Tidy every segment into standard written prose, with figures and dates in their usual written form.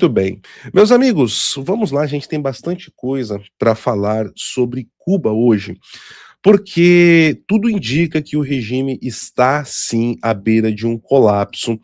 Muito bem. Meus amigos, vamos lá, a gente tem bastante coisa para falar sobre Cuba hoje, porque tudo indica que o regime está sim à beira de um colapso.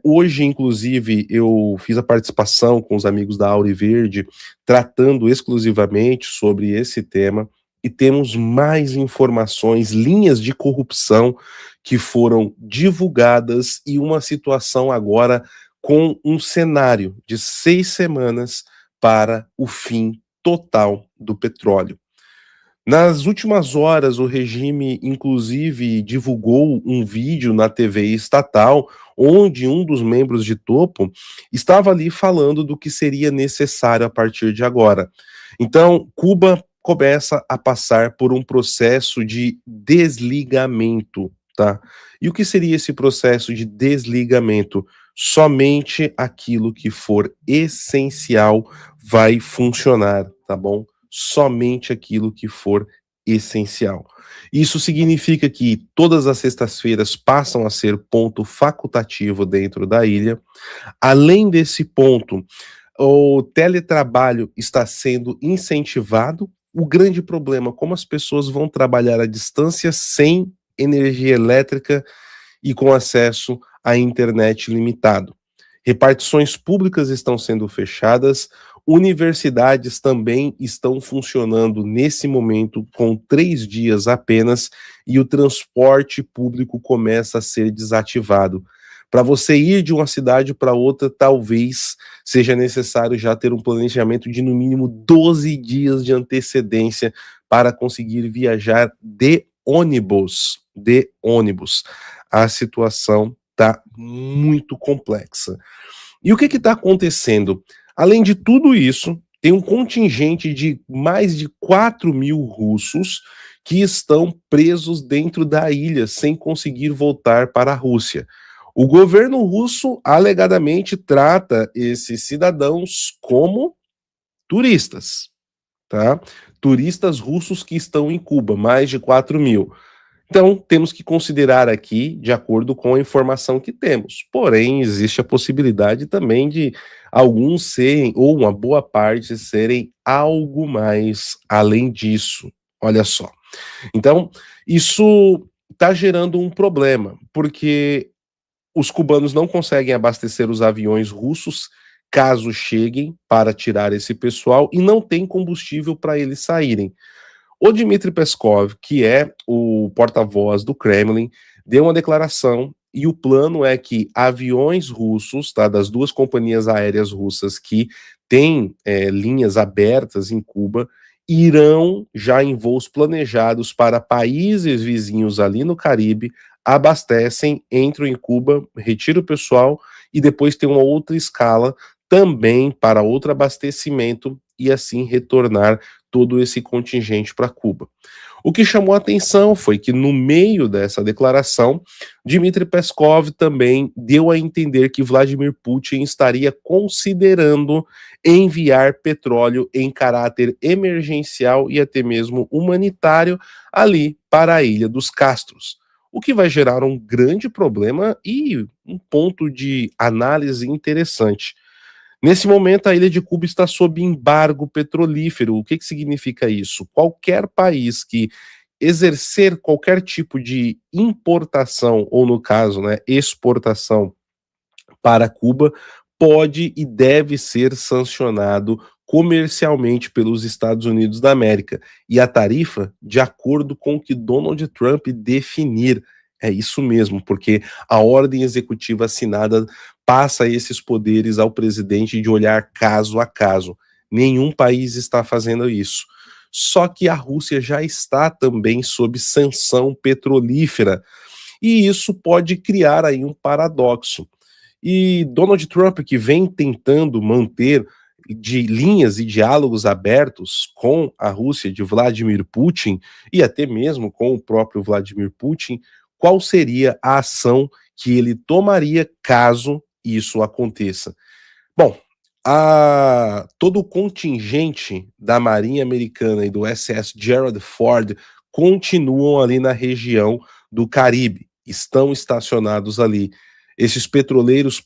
Hoje, inclusive, eu fiz a participação com os amigos da Auriverde, tratando exclusivamente sobre esse tema, e temos mais informações, linhas de corrupção que foram divulgadas e uma situação agora com um cenário de 6 semanas para o fim total do petróleo. Nas últimas horas, o regime, inclusive, divulgou um vídeo na TV estatal, onde um dos membros de topo estava ali falando do que seria necessário a partir de agora. Então, Cuba começa a passar por um processo de desligamento, tá? E o que seria esse processo de desligamento? Somente aquilo que for essencial vai funcionar, tá bom? Somente aquilo que for essencial. Isso significa que todas as sextas-feiras passam a ser ponto facultativo dentro da ilha. Além desse ponto, o teletrabalho está sendo incentivado. O grande problema, como as pessoas vão trabalhar à distância sem energia elétrica e com acesso à internet limitado. Repartições públicas estão sendo fechadas, universidades também estão funcionando nesse momento com 3 dias apenas e o transporte público começa a ser desativado. Para você ir de uma cidade para outra, talvez seja necessário já ter um planejamento de no mínimo 12 dias de antecedência para conseguir viajar de ônibus. De ônibus. A situação está muito complexa. E o que está acontecendo? Além de tudo isso, tem um contingente de mais de 4.000 russos que estão presos dentro da ilha sem conseguir voltar para a Rússia. O governo russo alegadamente trata esses cidadãos como turistas, tá? Turistas russos que estão em Cuba, mais de 4.000. Então, temos que considerar aqui, de acordo com a informação que temos. Porém, existe a possibilidade também de alguns serem, ou uma boa parte, serem algo mais além disso. Olha só. Então, isso está gerando um problema, porque os cubanos não conseguem abastecer os aviões russos caso cheguem para tirar esse pessoal e não tem combustível para eles saírem. O Dmitry Peskov, que é o porta-voz do Kremlin, deu uma declaração e o plano é que aviões russos, tá, das duas companhias aéreas russas que têm linhas abertas em Cuba, irão já em voos planejados para países vizinhos ali no Caribe, abastecem, entram em Cuba, retiram o pessoal e depois tem uma outra escala também para outro abastecimento e assim retornar todo esse contingente para Cuba. O que chamou a atenção foi que, no meio dessa declaração, Dmitry Peskov também deu a entender que Vladimir Putin estaria considerando enviar petróleo em caráter emergencial e até mesmo humanitário ali para a Ilha dos Castros, o que vai gerar um grande problema e um ponto de análise interessante. Nesse momento, a ilha de Cuba está sob embargo petrolífero. O que significa isso? Qualquer país que exercer qualquer tipo de importação, ou no caso, né, exportação para Cuba, pode e deve ser sancionado comercialmente pelos Estados Unidos da América. E a tarifa, de acordo com o que Donald Trump definir. É isso mesmo, porque a ordem executiva assinada passa esses poderes ao presidente de olhar caso a caso. Nenhum país está fazendo isso. Só que a Rússia já está também sob sanção petrolífera. E isso pode criar aí um paradoxo. E Donald Trump, que vem tentando manter de linhas e diálogos abertos com a Rússia de Vladimir Putin e até mesmo com o próprio Vladimir Putin, qual seria a ação que ele tomaria caso isso aconteça? Bom, todo o contingente da Marinha Americana e do SS Gerald Ford continuam ali na região do Caribe, estão estacionados ali. Esses petroleiros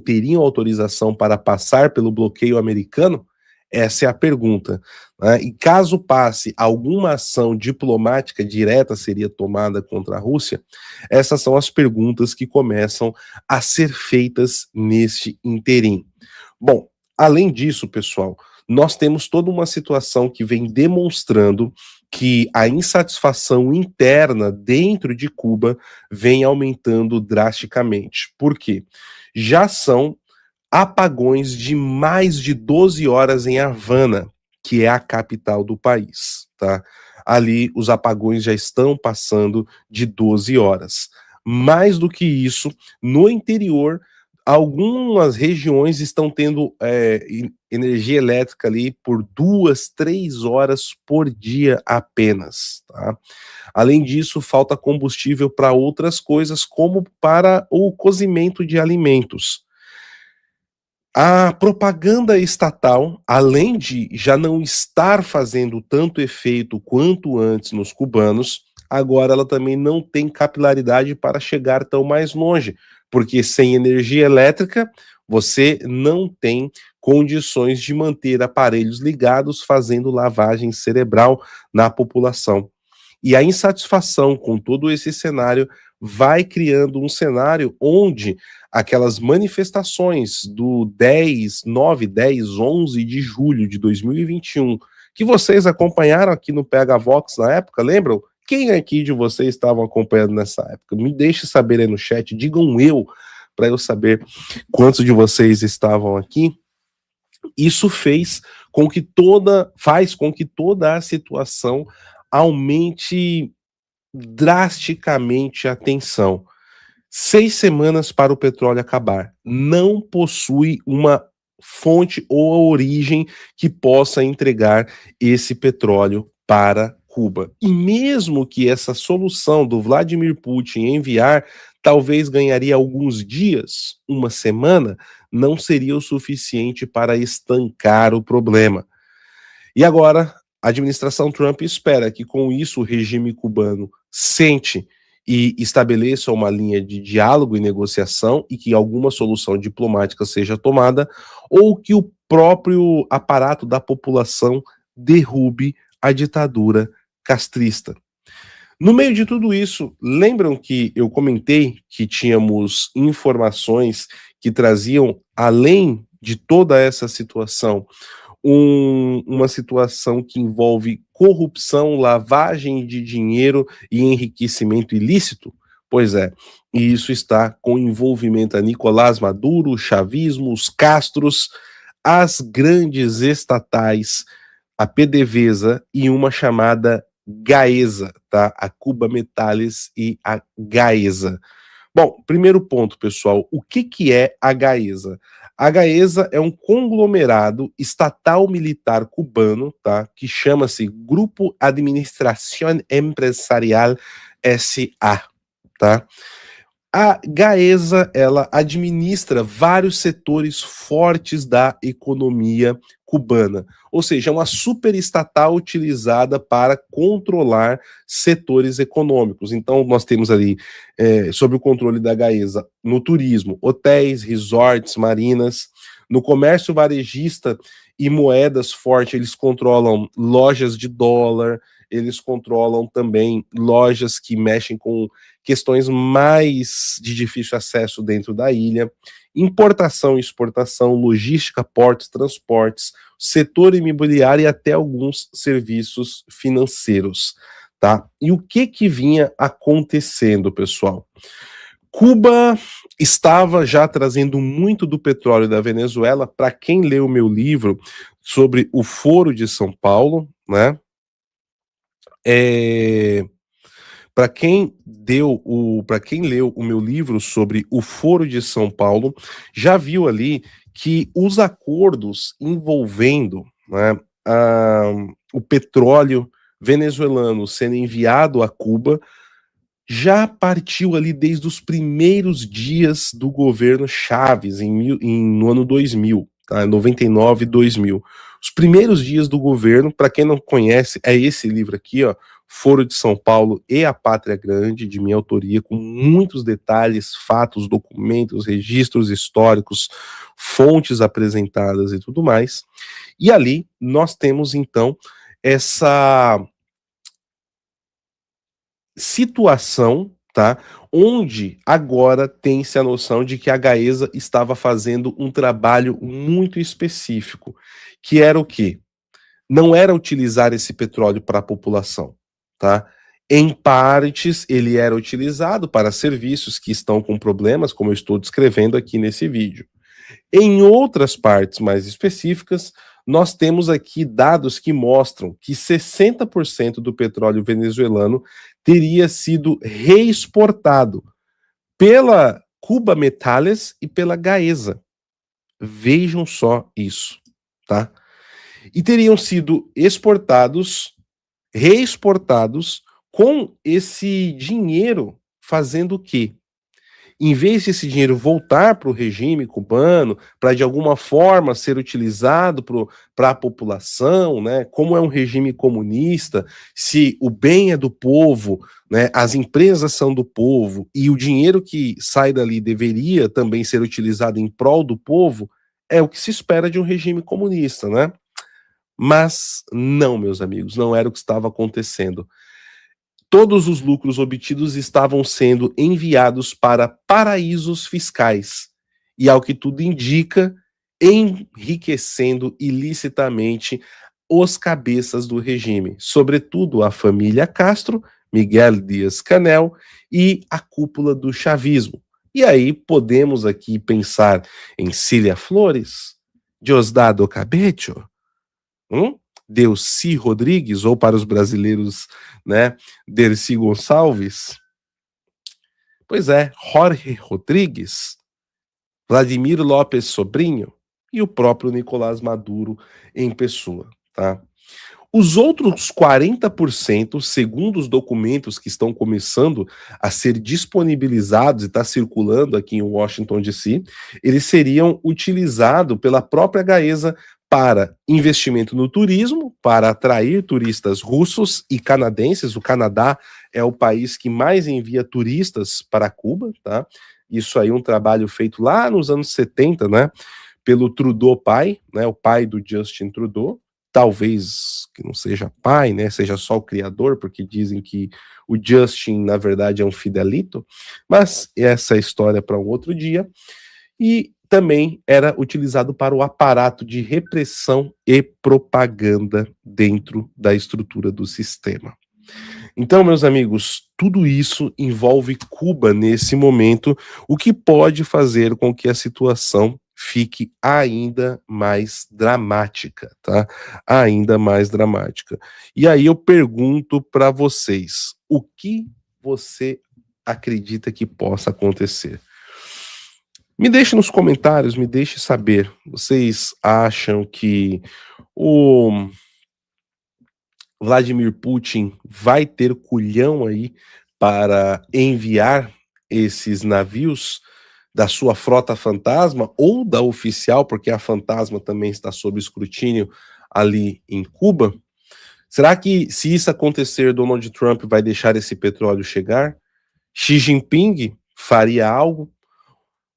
teriam autorização para passar pelo bloqueio americano? Essa é a pergunta, né? E caso passe, alguma ação diplomática direta seria tomada contra a Rússia? Essas são as perguntas que começam a ser feitas neste interim. Bom, além disso, pessoal, nós temos toda uma situação que vem demonstrando que a insatisfação interna dentro de Cuba vem aumentando drasticamente. Por quê? Já são apagões de mais de 12 horas em Havana, que é a capital do país, tá? Ali os apagões já estão passando de 12 horas. Mais do que isso, no interior, algumas regiões estão tendo energia elétrica ali por 2, 3 horas por dia apenas, tá? Além disso, falta combustível para outras coisas, como para o cozimento de alimentos. A propaganda estatal, além de já não estar fazendo tanto efeito quanto antes nos cubanos, agora ela também não tem capilaridade para chegar tão mais longe, porque sem energia elétrica você não tem condições de manter aparelhos ligados fazendo lavagem cerebral na população. E a insatisfação com todo esse cenário vai criando um cenário onde aquelas manifestações do 10, 9, 10, 11 de julho de 2021, que vocês acompanharam aqui no PH Vox na época, lembram? Quem aqui de vocês estavam acompanhando nessa época? Me deixe saber aí no chat, digam eu, para eu saber quantos de vocês estavam aqui. Isso faz com que toda a situação aumente drasticamente a tensão. 6 semanas para o petróleo acabar. Não possui uma fonte ou a origem que possa entregar esse petróleo para Cuba. E mesmo que essa solução do Vladimir Putin enviar, talvez ganharia alguns dias, uma semana, não seria o suficiente para estancar o problema. E agora, a administração Trump espera que com isso o regime cubano sente e estabeleça uma linha de diálogo e negociação e que alguma solução diplomática seja tomada, ou que o próprio aparato da população derrube a ditadura castrista. No meio de tudo isso, lembram que eu comentei que tínhamos informações que traziam, além de toda essa situação, uma situação que envolve corrupção, lavagem de dinheiro e enriquecimento ilícito? Pois é, e isso está com envolvimento a Nicolás Maduro, o chavismo, os Castros, as grandes estatais, a PDVSA e uma chamada Gaesa, tá? A Cuba Metales e a Gaesa. Bom, primeiro ponto, pessoal, o que é a Gaesa? A Gaesa é um conglomerado estatal militar cubano, tá? Que chama-se Grupo Administración Empresarial S.A., tá? A Gaesa, ela administra vários setores fortes da economia cubana, ou seja, é uma superestatal utilizada para controlar setores econômicos. Então, nós temos ali, sob o controle da Gaesa, no turismo, hotéis, resorts, marinas, no comércio varejista e moedas fortes, eles controlam lojas de dólar, eles controlam também lojas que mexem com questões mais de difícil acesso dentro da ilha, importação e exportação, logística, portos, transportes, setor imobiliário e até alguns serviços financeiros, tá? E o que vinha acontecendo, pessoal? Cuba estava já trazendo muito do petróleo da Venezuela. Para quem leu o meu livro sobre o Foro de São Paulo, né? Para quem leu o meu livro sobre o Foro de São Paulo, já viu ali que os acordos envolvendo, né, o petróleo venezuelano sendo enviado a Cuba já partiu ali desde os primeiros dias do governo Chávez, no ano 2000, tá? 99 e 2000. Os primeiros dias do governo, para quem não conhece, é esse livro aqui, ó, Foro de São Paulo e a Pátria Grande, de minha autoria, com muitos detalhes, fatos, documentos, registros históricos, fontes apresentadas e tudo mais. E ali nós temos, então, essa situação, tá? Onde agora tem-se a noção de que a Gaesa estava fazendo um trabalho muito específico, que era o quê? Não era utilizar esse petróleo para a população, tá? Em partes, ele era utilizado para serviços que estão com problemas, como eu estou descrevendo aqui nesse vídeo. Em outras partes mais específicas, nós temos aqui dados que mostram que 60% do petróleo venezuelano teria sido reexportado pela Cuba Metales e pela Gaesa. Vejam só isso, tá? E teriam sido exportados, reexportados com esse dinheiro fazendo o quê? Em vez desse dinheiro voltar para o regime cubano, para de alguma forma ser utilizado para a população, né? Como é um regime comunista, se o bem é do povo, né? As empresas são do povo e o dinheiro que sai dali deveria também ser utilizado em prol do povo, é o que se espera de um regime comunista, né? Mas não, meus amigos, não era o que estava acontecendo. Todos os lucros obtidos estavam sendo enviados para paraísos fiscais e, ao que tudo indica, enriquecendo ilicitamente os cabeças do regime, sobretudo a família Castro, Miguel Dias-Canel e a cúpula do chavismo. E aí podemos aqui pensar em Cília Flores, Diosdado Cabello, Delcy Rodrigues, ou para os brasileiros, né, Dercy Gonçalves. Pois é, Jorge Rodrigues, Vladimir Lopes Sobrinho e o próprio Nicolás Maduro em pessoa, tá? Os outros 40%, segundo os documentos que estão começando a ser disponibilizados e está circulando aqui em Washington, D.C., eles seriam utilizados pela própria Gaesa para investimento no turismo, para atrair turistas russos e canadenses. O Canadá é o país que mais envia turistas para Cuba, tá? Isso aí é um trabalho feito lá nos anos 70, né? Pelo Trudeau pai, né? O pai do Justin Trudeau. Talvez que não seja pai, né? Seja só o criador, porque dizem que o Justin, na verdade, é um fidelito. Mas essa é a história para um outro dia. E também era utilizado para o aparato de repressão e propaganda dentro da estrutura do sistema. Então, meus amigos, tudo isso envolve Cuba nesse momento, o que pode fazer com que a situação fique ainda mais dramática, tá? Ainda mais dramática. E aí eu pergunto para vocês, o que você acredita que possa acontecer? Me deixe nos comentários, me deixe saber. Vocês acham que o Vladimir Putin vai ter culhão aí para enviar esses navios da sua frota fantasma ou da oficial, porque a fantasma também está sob escrutínio ali em Cuba? Será que, se isso acontecer, Donald Trump vai deixar esse petróleo chegar? Xi Jinping faria algo?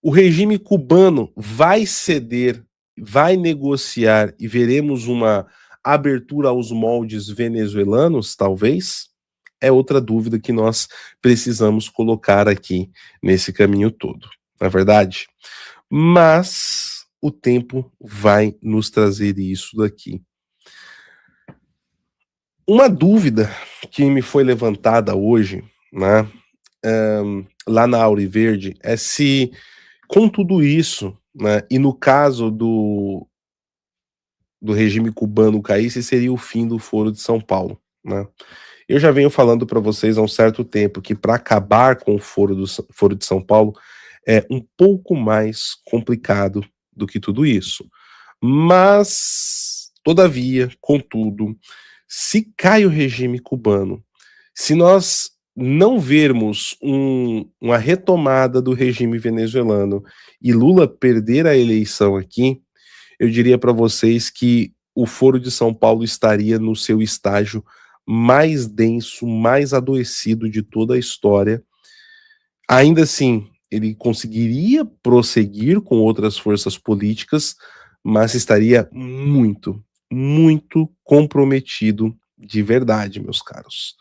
O regime cubano vai ceder, vai negociar e veremos uma abertura aos moldes venezuelanos, talvez? É outra dúvida que nós precisamos colocar aqui nesse caminho todo, não é verdade? Mas o tempo vai nos trazer isso daqui. Uma dúvida que me foi levantada hoje, né, lá na Auriverde, é se com tudo isso, né, e no caso do regime cubano cair, esse seria o fim do Foro de São Paulo, né? Eu já venho falando para vocês há um certo tempo que para acabar com o Foro de São Paulo é um pouco mais complicado do que tudo isso. Mas, todavia, contudo, se cai o regime cubano, se nós não vermos uma retomada do regime venezuelano e Lula perder a eleição aqui, eu diria para vocês que o Foro de São Paulo estaria no seu estágio mais denso, mais adoecido de toda a história. Ainda assim, ele conseguiria prosseguir com outras forças políticas, mas estaria muito, muito comprometido de verdade, meus caros.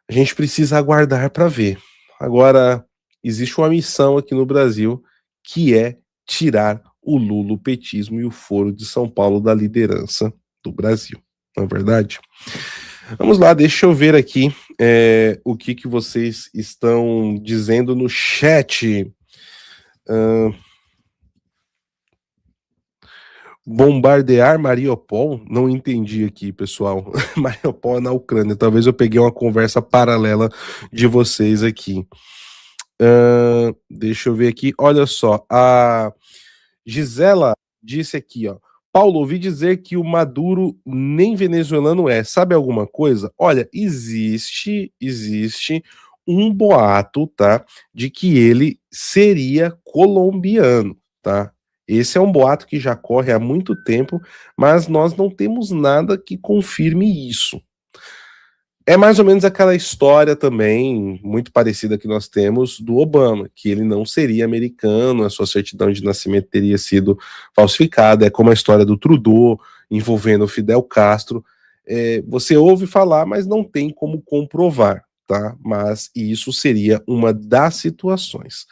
A gente precisa aguardar para ver. Agora, existe uma missão aqui no Brasil que é tirar o lulopetismo e o Foro de São Paulo da liderança do Brasil, não é verdade? Vamos lá, deixa eu ver aqui o que vocês estão dizendo no chat. Bombardear Mariupol? Não entendi aqui, pessoal. Mariupol é na Ucrânia. Talvez eu peguei uma conversa paralela de vocês aqui. Deixa eu ver aqui. Olha só, a Gisela disse aqui, ó. Paulo, ouvi dizer que o Maduro nem venezuelano é. Sabe alguma coisa? Olha, existe um boato, tá, de que ele seria colombiano, tá? Esse é um boato que já corre há muito tempo, mas nós não temos nada que confirme isso. É mais ou menos aquela história também, muito parecida que nós temos do Obama, que ele não seria americano, a sua certidão de nascimento teria sido falsificada. É como a história do Trudeau envolvendo Fidel Castro. Você ouve falar, mas não tem como comprovar, tá? Mas isso seria uma das situações.